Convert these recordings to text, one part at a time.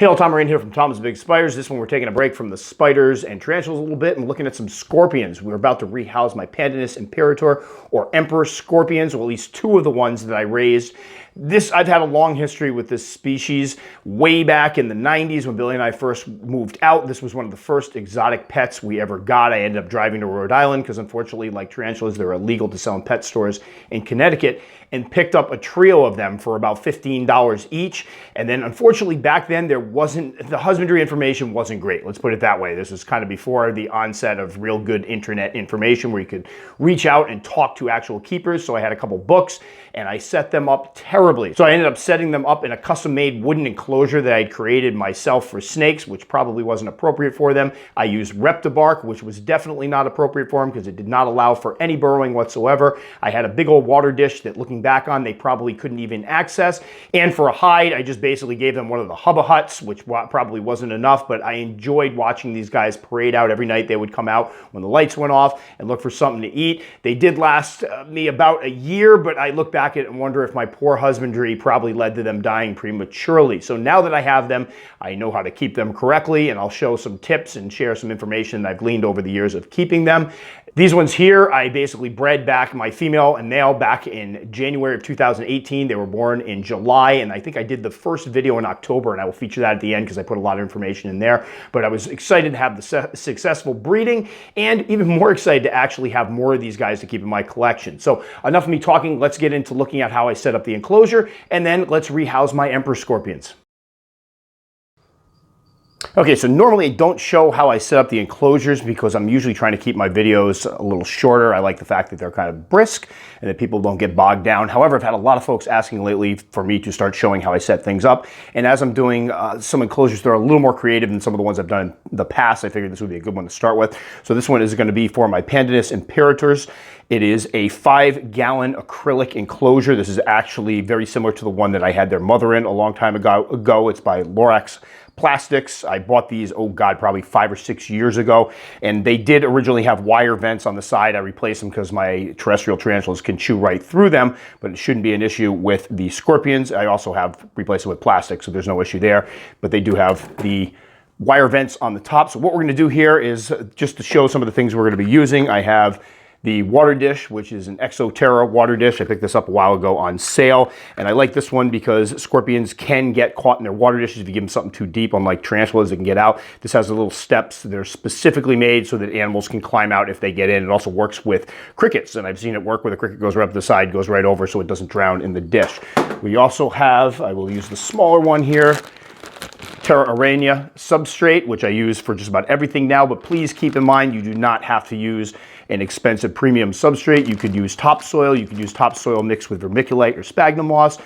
Hey all, Tom Moran here from Tom's Big Spiders. This one we're taking a break from the spiders and tarantulas a little bit and looking at some scorpions. We're about to rehouse my Pandinus imperator or emperor scorpions, or at least two of the ones that I raised. I've had a long history with this species. Way back in the 90s when Billy and I first moved out, this was one of the first exotic pets we ever got. I ended up driving to Rhode Island because unfortunately, like tarantulas, they're illegal to sell in pet stores in Connecticut, and picked up a trio of them for about $15 each. And then unfortunately back then the husbandry information wasn't great. Let's put it that way. This was kind of before the onset of real good internet information where you could reach out and talk to actual keepers. So I had a couple books and I set them up terribly. So I ended up setting them up in a custom-made wooden enclosure that I'd created myself for snakes, which probably wasn't appropriate for them. I used Reptibark, which was definitely not appropriate for them because it did not allow for any burrowing whatsoever. I had a big old water dish that, looking back on, they probably couldn't even access. And for a hide, I just basically gave them one of the hubba huts, which probably wasn't enough, but I enjoyed watching these guys parade out every night. They would come out when the lights went off and look for something to eat. They did last me about a year, but I look back at it and wonder if my poor husbandry probably led to them dying prematurely. So now that I have them, I know how to keep them correctly, and I'll show some tips and share some information that I've gleaned over the years of keeping them. These ones here, I basically bred back my female and male back in January of 2018. They were born in July, and I think I did the first video in October, and I will feature that at the end because I put a lot of information in there. But I was excited to have the successful breeding, and even more excited to actually have more of these guys to keep in my collection. So enough of me talking, let's get into looking at how I set up the enclosure, and then let's rehouse my emperor scorpions. Okay, so normally I don't show how I set up the enclosures because I'm usually trying to keep my videos a little shorter. I like the fact that they're kind of brisk and that people don't get bogged down. However, I've had a lot of folks asking lately for me to start showing how I set things up. And as I'm doing some enclosures that are a little more creative than some of the ones I've done in the past, I figured this would be a good one to start with. So this one is going to be for my Pandinus imperators. It is a 5-gallon acrylic enclosure. This is actually very similar to the one that I had their mother in a long time ago. It's by Lorax Plastics. I bought these, oh God, probably 5 or 6 years ago, and they did originally have wire vents on the side. I replaced them because my terrestrial tarantulas can chew right through them, but it shouldn't be an issue with the scorpions. I also have replaced it with plastic, so there's no issue there, but they do have the wire vents on the top. So what we're going to do here is just to show some of the things we're going to be using. I have the water dish, which is an Exoterra water dish. I picked this up a while ago on sale, and I like this one because scorpions can get caught in their water dishes if you give them something too deep. Unlike tarantulas, they can get out. This has the little steps that are specifically made so that animals can climb out if they get in. It also works with crickets, and I've seen it work where the cricket goes right up the side, goes right over, so it doesn't drown in the dish. We also have, I will use the smaller one here, Terra Arena substrate, which I use for just about everything now, but please keep in mind you do not have to use an expensive premium substrate. You could use topsoil. You could use topsoil mixed with vermiculite or sphagnum moss.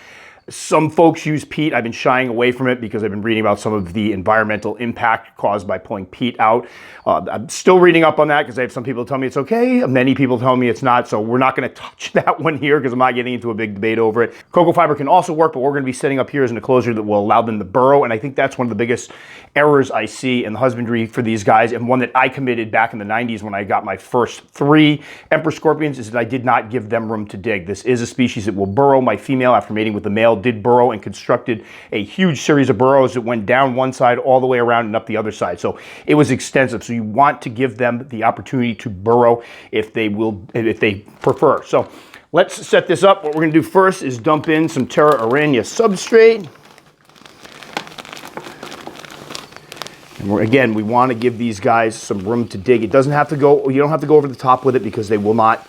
Some folks use peat. I've been shying away from it because I've been reading about some of the environmental impact caused by pulling peat out. I'm still reading up on that because I have some people tell me it's okay. Many people tell me it's not, so we're not going to touch that one here because I'm not getting into a big debate over it. Cocoa fiber can also work, but what we're going to be setting up here is an enclosure that will allow them to burrow, and I think that's one of the biggest errors I see in the husbandry for these guys, and one that I committed back in the 90s when I got my first 3 emperor scorpions, is that I did not give them room to dig. This is a species that will burrow. My female, after mating with the male, did burrow and constructed a huge series of burrows that went down one side all the way around and up the other side. So it was extensive. So you want to give them the opportunity to burrow if they prefer. So let's set this up. What we're going to do first is dump in some Terra Arena substrate. And again, we want to give these guys some room to dig. It doesn't have to go, you don't have to go over the top with it because they will not,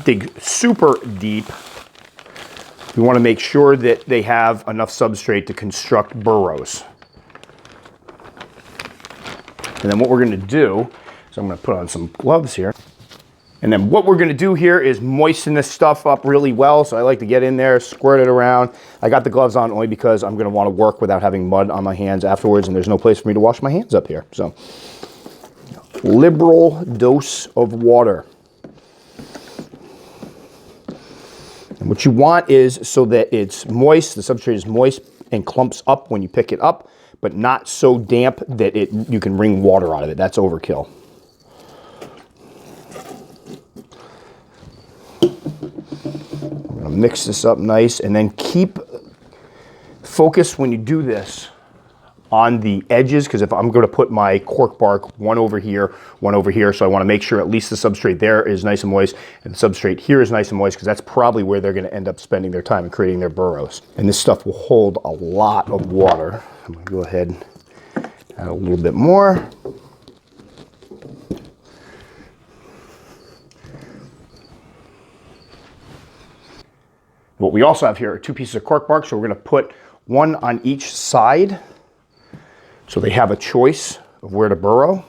dig super deep. We want to make sure that they have enough substrate to construct burrows. And then what we're going to do, so I'm going to put on some gloves here. And then what we're going to do here is moisten this stuff up really well. So I like to get in there, squirt it around. I got the gloves on only because I'm going to want to work without having mud on my hands afterwards, and there's no place for me to wash my hands up here. So liberal dose of water. And what you want is so that it's moist, the substrate is moist and clumps up when you pick it up, but not so damp that you can wring water out of it. That's overkill. I'm gonna mix this up nice, and then keep Focus when you do this on the edges, because if I'm going to put my cork bark one over here, so I want to make sure at least the substrate there is nice and moist and the substrate here is nice and moist, because that's probably where they're going to end up spending their time and creating their burrows. And this stuff will hold a lot of water. I'm going to go ahead and add a little bit more. What we also have here are 2 pieces of cork bark, so we're going to put one on each side, so they have a choice of where to burrow.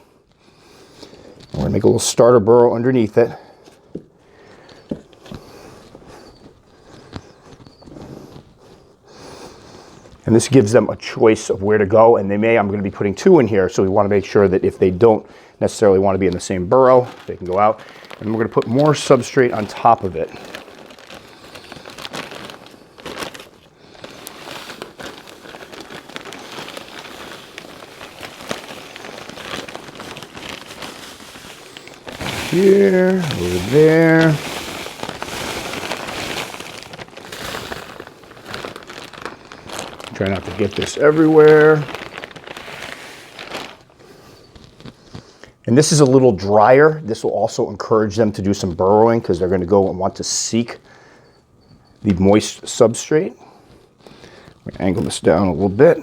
We're going to make a little starter burrow underneath it. And this gives them a choice of where to go, and I'm going to be putting 2 in here, so we want to make sure that if they don't necessarily want to be in the same burrow, they can go out. And we're going to put more substrate on top of it. Here, over there. Try not to get this everywhere. And this is a little drier. This will also encourage them to do some burrowing, because they're going to go and want to seek the moist substrate. I'm going to angle this down a little bit.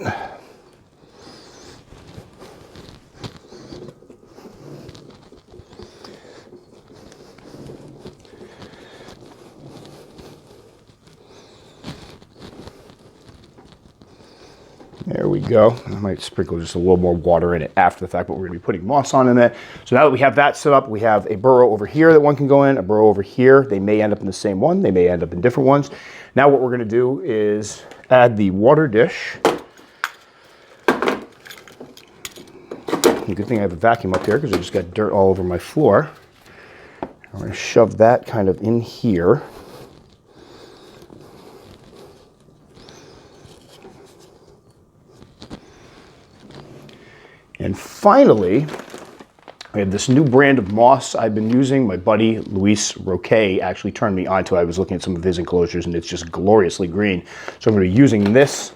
There we go. I might sprinkle just a little more water in it after the fact, but we're going to be putting moss on in it. So now that we have that set up, we have a burrow over here that one can go in, a burrow over here. They may end up in the same one. They may end up in different ones. Now what we're going to do is add the water dish. Good thing I have a vacuum up here, because I just got dirt all over my floor. I'm going to shove that kind of in here. And finally, I have this new brand of moss I've been using. My buddy Luis Roque actually turned me onto it. I was looking at some of his enclosures, and it's just gloriously green. So I'm going to be using this.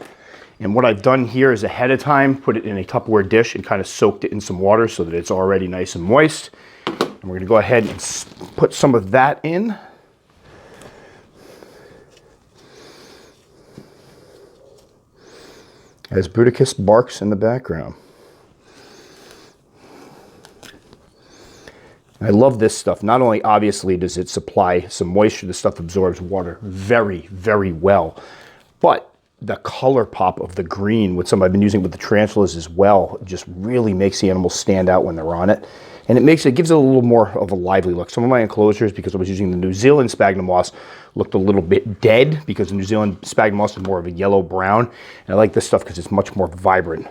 And what I've done here is ahead of time, put it in a Tupperware dish and kind of soaked it in some water so that it's already nice and moist. And we're going to go ahead and put some of that in. As Bruticus barks in the background. I love this stuff. Not only obviously does it supply some moisture, this stuff absorbs water very, very well, but the color pop of the green with some I've been using with the tarantulas as well just really makes the animals stand out when they're on it. And it gives it a little more of a lively look. Some of my enclosures, because I was using the New Zealand sphagnum moss, looked a little bit dead, because the New Zealand sphagnum moss is more of a yellow brown. And I like this stuff because it's much more vibrant.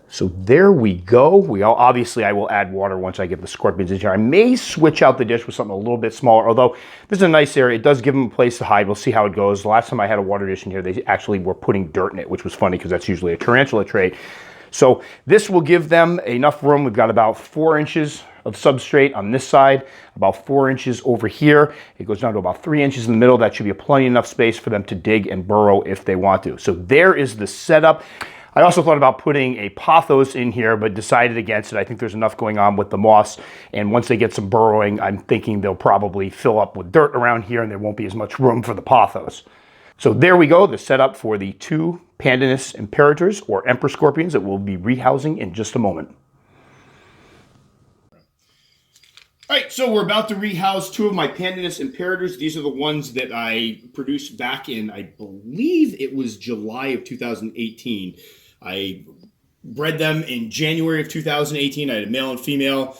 So there we go. Obviously I will add water once I get the scorpions in here. I may switch out the dish with something a little bit smaller, although this is a nice area. It does give them a place to hide. We'll see how it goes. The last time I had a water dish in here, they actually were putting dirt in it, which was funny because that's usually a tarantula trait. So this will give them enough room. We've got about 4 inches of substrate on this side, about 4 inches over here. It goes down to about 3 inches in the middle. That should be plenty enough space for them to dig and burrow if they want to. So there is the setup. I also thought about putting a pothos in here, but decided against it. I think there's enough going on with the moss, and once they get some burrowing, I'm thinking they'll probably fill up with dirt around here and there won't be as much room for the pothos. So there we go, the setup for the 2 Pandinus imperators, or emperor scorpions, that we'll be rehousing in just a moment. All right, so we're about to rehouse 2 of my Pandinus imperators. These are the ones that I produced back in, I believe it was July of 2018. I bred them in January of 2018. I had a male and female.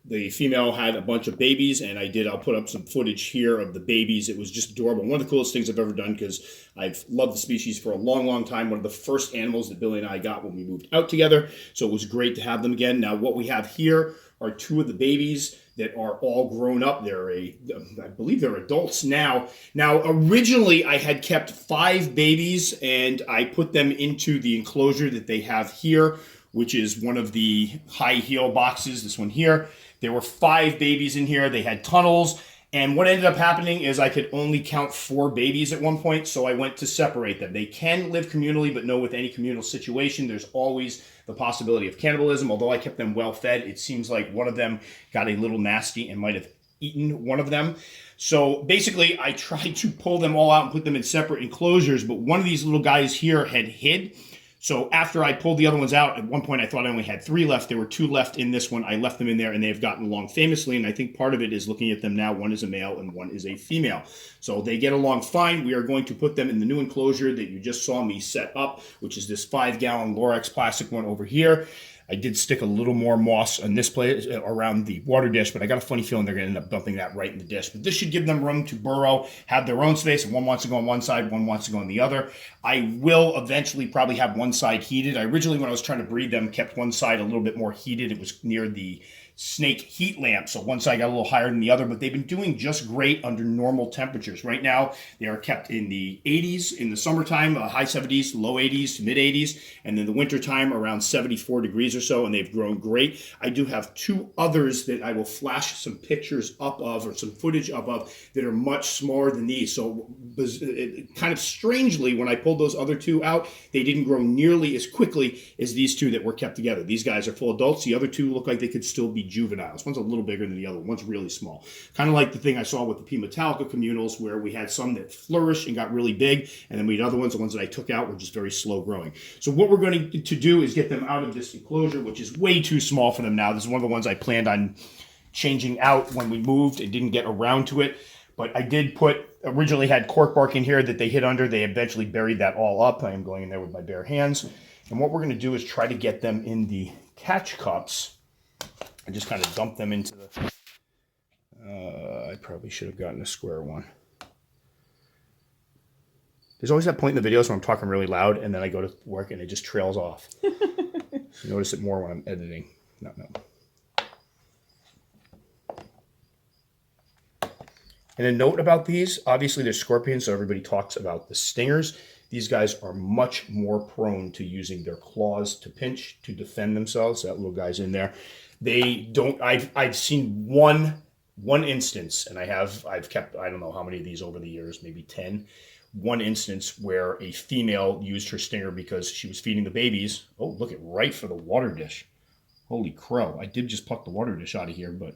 The female had a bunch of babies, and I'll put up some footage here of the babies. It was just adorable. One of the coolest things I've ever done, because I've loved the species for a long, long time. One of the first animals that Billy and I got when we moved out together. So it was great to have them again. Now what we have here are 2 of the babies that are all grown up. I believe they're adults now. Now, originally I had kept 5 babies, and I put them into the enclosure that they have here, which is one of the high heel boxes, this one here. There were 5 babies in here. They had tunnels, And what ended up happening is I could only count 4 babies at one point, so I went to separate them. They can live communally, but know with any communal situation, there's always the possibility of cannibalism. Although I kept them well fed, it seems like one of them got a little nasty and might have eaten one of them. So basically, I tried to pull them all out and put them in separate enclosures, but one of these little guys here had hid. So after I pulled the other ones out, at one point I thought I only had 3 left. There were 2 left in this one. I left them in there, and they've gotten along famously. And I think part of it is looking at them now. One is a male and one is a female. So they get along fine. We are going to put them in the new enclosure that you just saw me set up, which is this 5-gallon Lorex plastic one over here. I did stick a little more moss on this place around the water dish, but I got a funny feeling they're going to end up dumping that right in the dish. But this should give them room to burrow, have their own space. If one wants to go on one side, one wants to go on the other. I will eventually probably have one side heated. I originally, when I was trying to breed them, kept one side a little bit more heated. It was near the snake heat lamp, so one side got a little higher than the other, but they've been doing just great under normal temperatures. Right now, they are kept in the 80s in the summertime, high 70s, low 80s, mid 80s, and then the wintertime around 74 degrees or so, and they've grown great. I do have 2 others that I will flash some pictures up of, or some footage up of, that are much smaller than these. So kind of strangely, when I pulled those other 2 out, they didn't grow nearly as quickly as these 2 that were kept together. These guys are full adults. The other 2 look like they could still be juveniles. One's a little bigger than the other one. One's really small. Kind of like the thing I saw with the P. Metallica communals, where we had some that flourished and got really big, and then we had other ones, the ones that I took out were just very slow growing. So what we're going to do is get them out of this enclosure, which is way too small for them now. This is one of the ones I planned on changing out when we moved and didn't get around to it. But I did originally had cork bark in here that they hid under. They eventually buried that all up. I am going in there with my bare hands. And what we're going to do is try to get them in the catch cups. I just kind of dump them into the... I probably should have gotten a square one. There's always that point in the videos where I'm talking really loud, and then I go to work and it just trails off. You notice it more when I'm editing. No. And a note about these, obviously they're scorpions, so everybody talks about the stingers. These guys are much more prone to using their claws to pinch, to defend themselves. That little guy's in there. They don't, I've seen one instance, and I've kept, I don't know how many of these over the years, maybe 10. One instance where a female used her stinger because she was feeding the babies. Oh, look at right for the water dish. Holy crow. I did just pluck the water dish out of here, but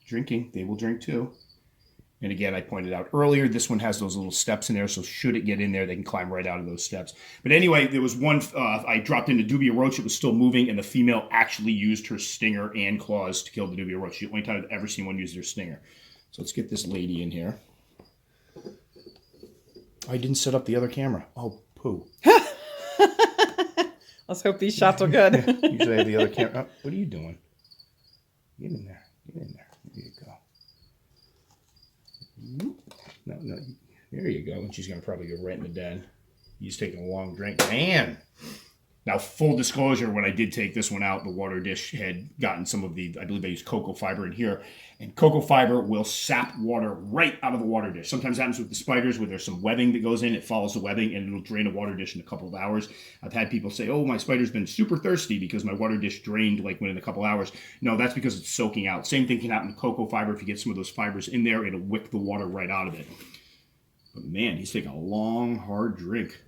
drinking, they will drink too. And again, I pointed out earlier, this one has those little steps in there, so should it get in there, they can climb right out of those steps. But anyway, there was one, I dropped into dubia roach, it was still moving, and the female actually used her stinger and claws to kill the dubia roach. The only time I've ever seen one use their stinger. So let's get this lady in here. I didn't set up the other camera. Oh, poo. Let's hope these shots are good. Usually I have the other camera. Oh, what are you doing? Get in there. Get in there. There you go. No. There you go. And she's going to probably go right in the den. He's taking a long drink. Man. Now, full disclosure, when I did take this one out, the water dish had gotten some of the, I believe I used cocoa fiber in here. And cocoa fiber will sap water right out of the water dish. Sometimes happens with the spiders where there's some webbing that goes in. It follows the webbing and it'll drain a water dish in a couple of hours. I've had people say, oh, my spider's been super thirsty because my water dish drained like within a couple hours. No, that's because it's soaking out. Same thing can happen to cocoa fiber. If you get some of those fibers in there, it'll wick the water right out of it. But man, he's taking a long, hard drink.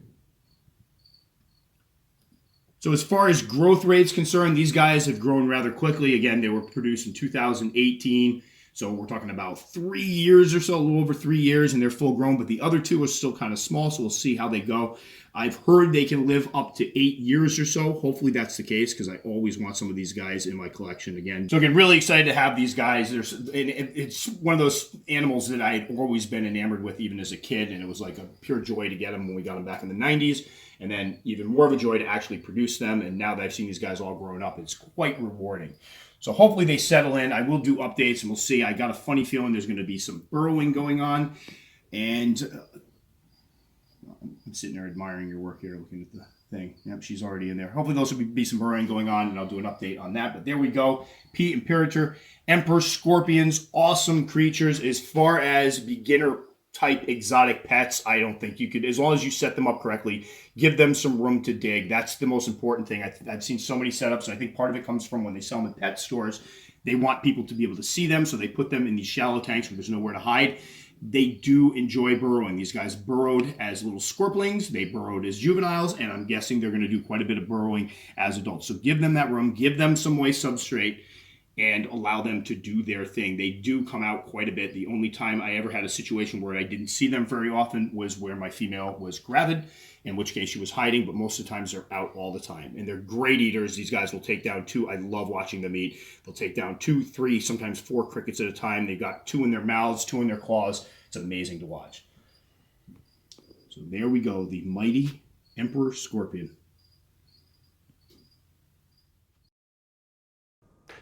So as far as growth rate's concerned, these guys have grown rather quickly. Again, they were produced in 2018. So we're talking about 3 years or so, a little over 3 years, and they're full grown. But the other 2 are still kind of small, so we'll see how they go. I've heard they can live up to 8 years or so. Hopefully that's the case, because I always want some of these guys in my collection again. So again, really excited to have these guys. It's one of those animals that I had always been enamored with, even as a kid, and it was like a pure joy to get them when we got them back in the 90s. And then even more of a joy to actually produce them. And now that I've seen these guys all grown up, it's quite rewarding. So hopefully they settle in. I will do updates and we'll see. I got a funny feeling there's going to be some burrowing going on. And I'm sitting there admiring your work here, looking at the thing. Yep, she's already in there. Hopefully those will be some burrowing going on, and I'll do an update on that. But there we go. P. imperator, emperor scorpions, awesome creatures. As far as beginner type exotic pets, I don't think you could, as long as you set them up correctly, give them some room to dig. That's the most important thing. I've seen so many setups. I think part of it comes from when they sell them in pet stores. they want people to be able to see them, so they put them in these shallow tanks where there's nowhere to hide. They do enjoy burrowing. These guys burrowed as little scorpions, they burrowed as juveniles, and I'm guessing they're going to do quite a bit of burrowing as adults. So give them that room, give them some moist substrate, and allow them to do their thing. They do come out quite a bit. The only time I ever had a situation where I didn't see them very often was where my female was gravid, in which case she was hiding, but most of the times they're out all the time. And they're great eaters. These guys will take down 2. I love watching them eat. They'll take down 2, 3, sometimes 4 crickets at a time. They've got 2 in their mouths, 2 in their claws. It's amazing to watch. So there we go, the mighty emperor scorpion.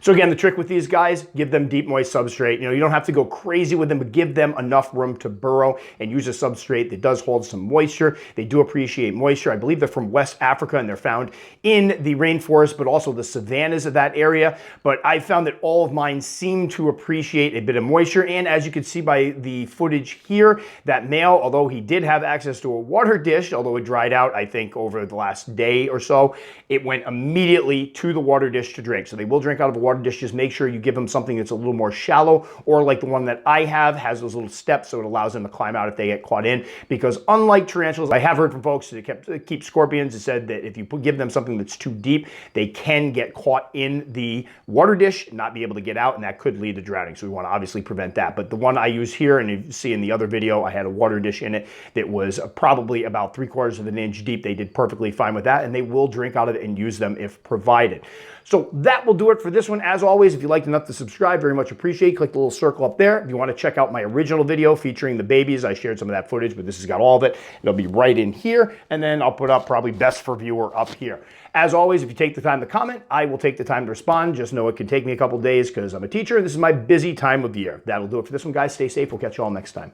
So again, the trick with these guys, give them deep moist substrate. You don't have to go crazy with them, but give them enough room to burrow and use a substrate that does hold some moisture. They do appreciate moisture. I believe they're from West Africa and they're found in the rainforest, but also the savannas of that area. But I found that all of mine seem to appreciate a bit of moisture. And as you can see by the footage here, that male, although he did have access to a water dish, although it dried out, I think over the last day or so, it went immediately to the water dish to drink. So they will drink out of a water dish. Just make sure you give them something that's a little more shallow, or like the one that I have has those little steps so it allows them to climb out if they get caught in. Because unlike tarantulas, I have heard from folks that keep scorpions that said that if you give them something that's too deep, they can get caught in the water dish, not be able to get out, and that could lead to drowning. So we want to obviously prevent that. But the one I use here, and you see in the other video, I had a water dish in it that was probably about 3/4 of an inch deep. They did perfectly fine with that, and they will drink out of it and use them if provided. So that will do it for this one. As always, if you liked enough to subscribe, very much appreciate. Click the little circle up there. If you want to check out my original video featuring the babies, I shared some of that footage, but this has got all of it. It'll be right in here, and then I'll put up probably best for viewer up here. As always, if you take the time to comment, I will take the time to respond. Just know it could take me a couple days because I'm a teacher, and this is my busy time of year. That'll do it for this one, guys. Stay safe. We'll catch you all next time.